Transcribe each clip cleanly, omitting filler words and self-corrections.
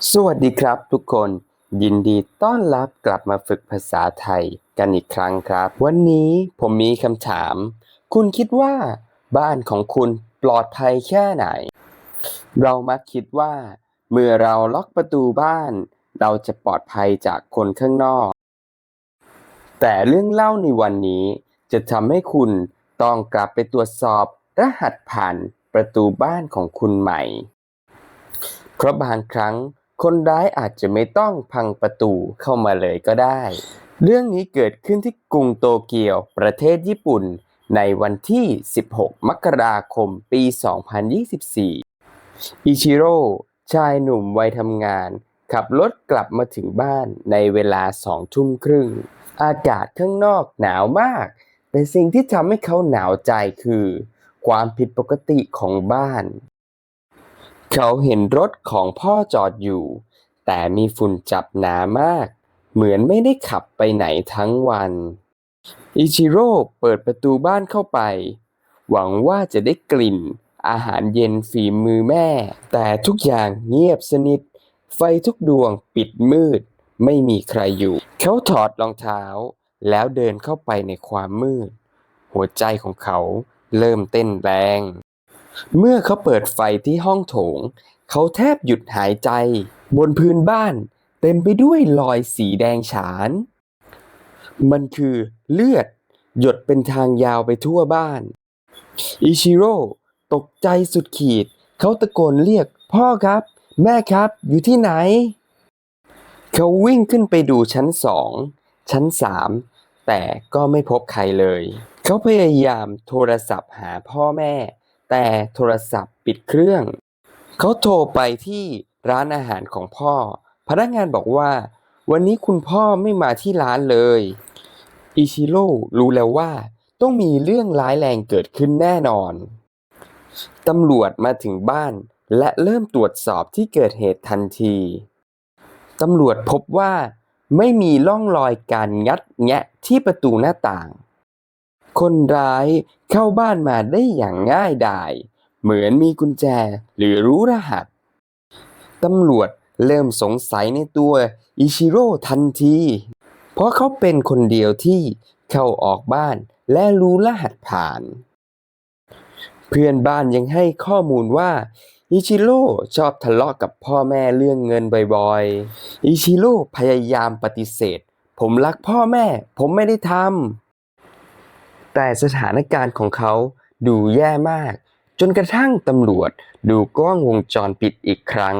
สวัสดีครับทุกคนยินดีต้อนรับกลับมาฝึกภาษาไทยกันอีกครั้งครับวันนี้ผมมีคำถามคุณคิดว่าบ้านของคุณปลอดภัยแค่ไหนเรามักคิดว่าเมื่อเราล็อกประตูบ้านเราจะปลอดภัยจากคนข้างนอกแต่เรื่องเล่าในวันนี้จะทำให้คุณต้องกลับไปตรวจสอบรหัสผ่านประตูบ้านของคุณใหม่ เพราะบางครั้งคนร้ายอาจจะไม่ต้องพังประตูเข้ามาเลยก็ได้ เรื่องนี้เกิดขึ้นที่กรุงโตเกียวประเทศญี่ปุ่นในวันที่ 16 มกราคม ปี 2024 อิชิโร่ชายหนุ่มวัยทำงานขับรถกลับมาถึงบ้านในเวลา2 ทุ่มครึ่ง อากาศข้างนอกหนาวมาก แต่สิ่งที่ทำให้เขาหนาวใจคือความผิดปกติของบ้าน เขาเห็นรถของพ่อจอดอยู่แต่มีฝุ่นจับหนามากเหมือนไม่ได้ขับไปไหนทั้งวันอิชิโร่เปิดประตูบ้านเข้าไปหวังว่าจะได้กลิ่นอาหารเย็นฝีมือแม่แต่ทุกอย่างเงียบสนิทไฟทุกดวงปิดมืดไม่มีใครอยู่เขาถอดรองเท้าแล้วเดินเข้าไปในความมืดหัวใจของเขาเริ่มเต้นแรง เมื่อเขาเปิดไฟที่ห้องโถงเขาแทบหยุดหายใจบนพื้นบ้านเต็มไปด้วยรอยสีแดงฉานมันคือเลือดหยดเป็นทางยาวไปทั่วบ้านอิชิโร่ตกใจสุดขีดเขาตะโกนเรียกพ่อครับแม่ครับอยู่ที่ไหนเขาวิ่งขึ้นไปดูชั้น 2ชั้น 3แต่ก็ไม่พบใครเลยเขาพยายามโทรศัพท์หาพ่อแม่แต่โทรศัพท์ปิดเครื่อง เขาโทรไปที่ร้านอาหารของพ่อ พนักงานบอกว่าวันนี้คุณพ่อไม่มาที่ร้านเลย อิชิโร่รู้แล้วว่าต้องมีเรื่องร้ายแรงเกิดขึ้นแน่นอน ตำรวจมาถึงบ้านและเริ่มตรวจสอบที่เกิดเหตุทันที ตำรวจพบว่าไม่มีร่องรอยการงัดแงะที่ประตูหน้าต่าง คนร้ายเข้าบ้านมาได้อย่างง่ายดายเหมือนมีกุญแจหรือรู้รหัส ตำรวจเริ่มสงสัยในตัวอิชิโร่ทันที เพราะเขาเป็นคนเดียวที่เข้าออกบ้านและรู้รหัสผ่าน เพื่อนบ้านยังให้ข้อมูลว่าอิชิโร่ชอบทะเลาะกับพ่อแม่เรื่องเงินบ่อยๆ อิชิโร่พยายามปฏิเสธผมรักพ่อแม่ผมไม่ได้ทำ แต่สถานการณ์ของเขาดูแย่มากจนกระทั่งตำรวจดูกล้องวงจรปิดอีกครั้ง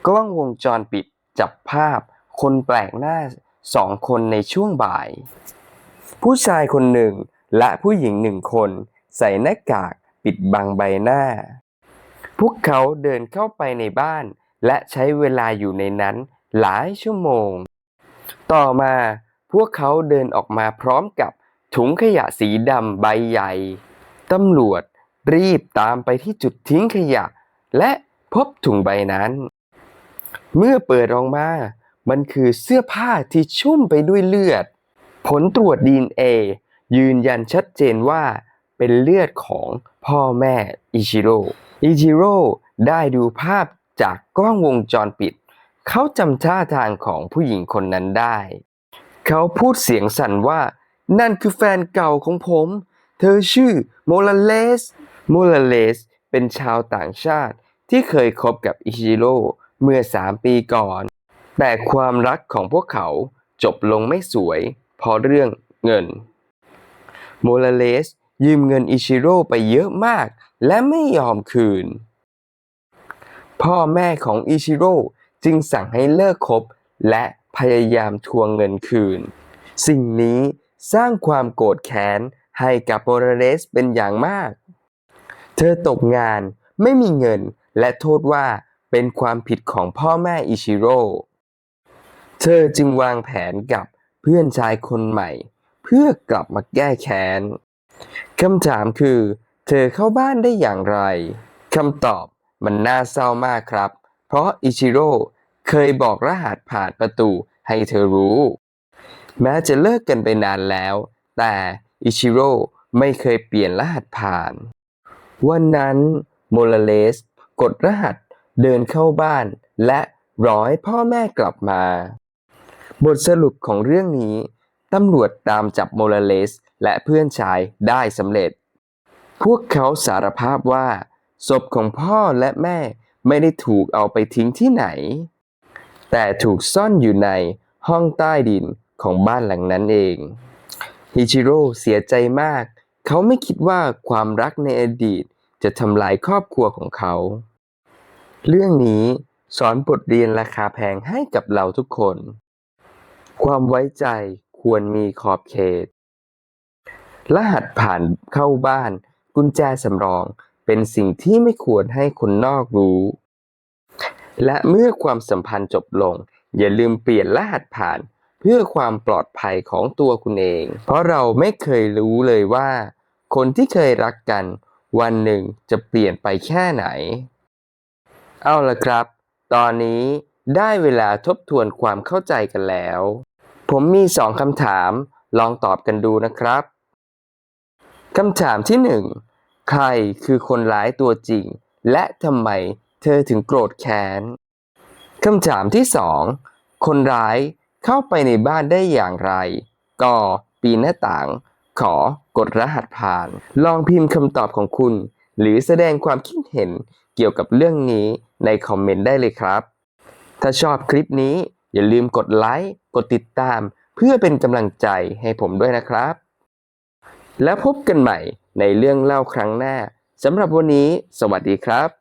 กล้องวงจรปิดจับภาพคนแปลกหน้า2 คนในช่วงบ่ายผู้ชายคนหนึ่งและผู้หญิง1 คนใส่หน้ากากปิดบังใบหน้าพวกเขาเดินเข้าไปในบ้านและใช้เวลาอยู่ในนั้นหลายชั่วโมง ต่อมาพวกเขาเดินออกมาพร้อมกับถุงขยะสีดำใบใหญ่ ตำรวจรีบตามไปที่จุดทิ้งขยะและพบถุงใบนั้น เมื่อเปิดออกมา มันคือเสื้อผ้าที่ชุ่มไปด้วยเลือด ผลตรวจ DNA ยืนยันชัดเจนว่าเป็นเลือดของพ่อแม่อิชิโร่อิชิโร่ได้ดูภาพจากกล้องวงจรปิด เขาจำท่าทางของผู้หญิงคนนั้นได้ เขาพูดเสียงสั่นว่านั่นคือแฟนเก่าของผม เธอชื่อโมราเลสเป็นชาวต่างชาติที่เคยคบกับอิชิโร่เมื่อ3 ปีก่อน แต่ความรักของพวกเขาจบลงไม่สวยเพราะเรื่องเงิน โมราเลสยืมเงินอิชิโร่ไปเยอะมากและไม่ยอมคืน พ่อแม่ของอิชิโร่จึงสั่งให้เลิกคบและพยายามทวงเงินคืน สิ่งนี้สร้างความโกรธแค้นให้กับโมราเลสเป็นอย่างมาก เธอตกงานไม่มีเงินและโทษว่าเป็นความผิดของพ่อแม่อิชิโร่ เธอจึงวางแผนกับเพื่อนชายคนใหม่เพื่อกลับมาแก้แค้น คำถามคือเธอเข้าบ้านได้อย่างไร คำตอบมันน่าเศร้ามากครับ เพราะอิชิโร่เคยบอกรหัสผ่านประตูให้เธอรู้ แม้จะเลิกกันไปนานแล้ว แต่อิชิโร่ไม่เคยเปลี่ยนรหัสผ่าน วันนั้นโมราเลสกดรหัสเดินเข้าบ้านและ รอให้พ่อแม่กลับมาบทสรุปของเรื่องนี้ตำรวจตามจับโมราเลสและเพื่อนชายได้สำเร็จพวกเขาสารภาพว่าศพของพ่อและแม่ไม่ได้ถูกเอาไปทิ้งที่ไหนแต่ถูกซ่อนอยู่ในห้องใต้ดินของบ้านหลังนั้นเองฮิจิโร่เสียใจมากเขาไม่คิดว่าความรักในอดีตจะทำลายครอบครัวของเขาเรื่องนี้สอนบทเรียนราคาแพงให้กับเราทุกคนความไว้ใจควรมีขอบเขตรหัสผ่านเข้าบ้านกุญแจสำรองเป็นสิ่งที่ไม่ควรให้คนนอกรู้และเมื่อความสัมพันธ์จบลงอย่าลืมเปลี่ยนรหัสผ่านเพื่อความปลอดภัยของตัวคุณเองเพราะเราไม่เคยรู้เลยว่าคนที่เคยรักกันวันหนึ่งจะเปลี่ยนไปแค่ไหนเอาล่ะครับตอนนี้ได้เวลาทบทวนความเข้าใจกันแล้วผมมี2คำถามลองตอบกันดูนะครับคำถามที่1ใครคือคนร้ายตัวจริงและทำไมเธอถึงโกรธแค้นคำถามที่2คนร้ายเข้าไปในบ้านได้อย่างไรก็ปีนหน้าต่างขอกดรหัสผ่านลองพิมพ์คำตอบของคุณหรือแสดงความคิดเห็นเกี่ยวกับเรื่องนี้ในคอมเมนต์ได้เลยครับถ้าชอบคลิปนี้อย่าลืมกดไลค์กดติดตามเพื่อเป็นกำลังใจให้ผมด้วยนะครับแล้วพบกันใหม่ในเรื่องเล่าครั้งหน้าสำหรับวันนี้สวัสดีครับ